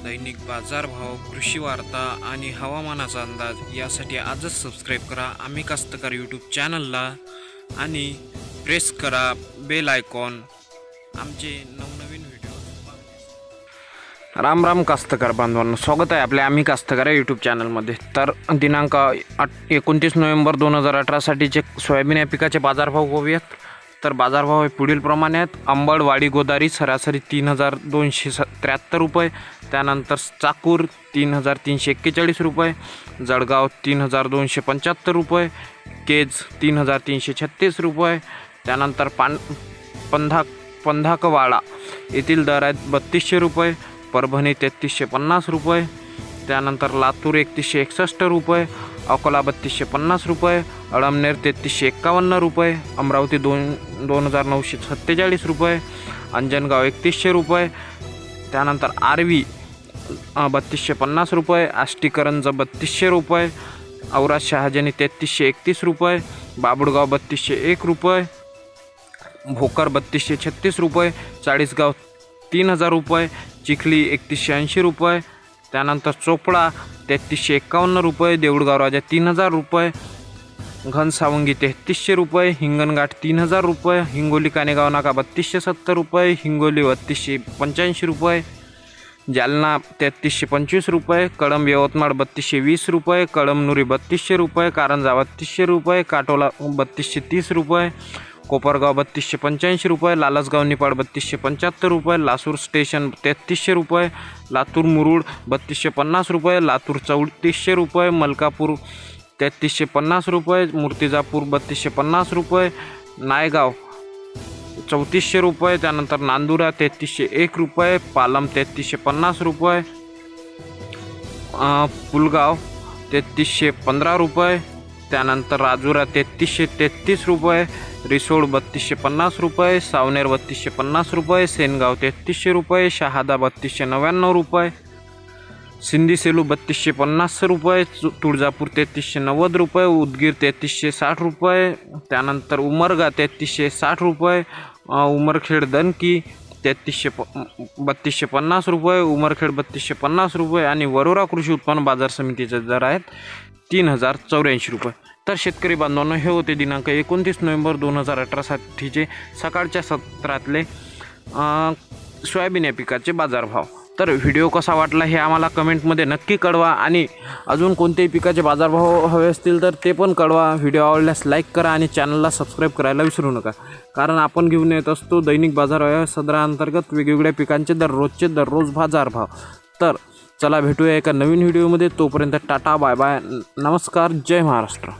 दैनिक बाजारभाव, कृषी वार्ता आणि हवामानाचा अंदाज यासाठी आजच सबस्क्राईब करा आम्ही कास्तकार यूट्यूब चॅनलला आणि प्रेस करा बेल आयकॉन आमचे नवनवीन व्हिडिओ पाहण्यासाठी। राम राम कास्तकार बांधवांनो, स्वागत आहे आपल्या आम्ही कास्तकार या यूट्यूब चॅनलमध्ये। तर दिनांक 29 नोव्हेंबर 2018 साठीचे सोयाबीन या पिकाचे बाजारभाव बघूयात। तर बाजारभाव पुढील प्रमाणे आहेत। अंबड वाडी गोदारी सरासरी 3273 रुपये, त्यानंतर चाकूर 3341 रुपये, जळगाव 3275 रुपये, केज 3336 रुपये, त्यानंतर पंधाकवाडा येथील दर आहेत 3200 रुपये, परभणी 3350 रुपये, त्यानंतर लातूर 3161 रुपये, अकोला 3250 रुपये, अळमनेर 3351 रुपये, अमरावती 2947 रुपये, अंजनगाव 3100 रुपये, त्यानंतर आर्वी 3250 रुपये, आष्टीकरंज 3200 रुपये, औराद शहाजनी 3331 रुपये, बाबुळगाव 3201 रुपये, भोकर 3236 रुपये, चाळीसगाव 3000 रुपये, चिखली 3180 रुपये, त्यानंतर चोपडा 3351 रुपये, देऊळगाव राजा 3000 रुपये, घनसावंगी 3300 रुपये, हिंगणघाट 3000 रुपये, हिंगोली कानेगाव नाका 3270 रुपये, हिंगोली 3285 रुपये, जालना 3325 रुपये, कळंब यवतमाळ 3220 रुपये, कळमनुरी 3200 रुपये, कारंजा 3200 रुपये, काटोला 3230 रुपये, कोपरगाव 3285 रुपये, लालसगाव निपाड 3275 रुपये, लासूर स्टेशन 3300 रुपये, लातूर मुरुड 3250 रुपये, लातूर 3400 रुपये, मलकापूर 3350 रुपये, मूर्तिजापूर 3250 रुपये, नायगाव 3400 रुपये, त्यानंतर नांदुरा 3301 रुपये, पालम 3350 रुपये, पुलगाव 3315 रुपये, त्यानंतर राजुरा 3333 रुपये, रिसोड 3250 रुपये, सावनेर 3250 रुपये, सेनगाव 3300 रुपये, शहादा 3299 रुपये, सिंधी सेलू 3250 रुपये, तुळजापूर 3390 रुपये, उदगीर 3360 रुपये, त्यानंतर उमरगा 3360 रुपये, उमरखेड दनकी 3250 रुपये, उमरखेड 3250 रुपये आणि वरोरा कृषी उत्पन्न बाजार समितीचे दर आहेत 3084 रुपये। तर शेतकरी बांधवांनो, हे होते दिनांक 29 नोव्हेंबर 2018 साठीचे सकाळच्या सत्रातले सोयाबीन या पिकाचे बाजारभाव। तर व्हिडिओ कसा वाटला हे आम्हाला कमेंटमध्ये नक्की कळवा आणि अजून कोणतेही पिकाचे बाजारभाव हवे असतील तर ते पण कळवा। व्हिडिओ आवडल्यास लाईक करा आणि चॅनलला सबस्क्राईब करायला विसरू नका, कारण आपण घेऊन येत असतो दैनिक बाजार सदराअंतर्गत वेगवेगळ्या पिकांचे दररोज बाजारभाव। तर चला भेटूया एका नवीन व्हिडिओमध्ये, तोपर्यंत टाटा बाय बाय, नमस्कार, जय महाराष्ट्र।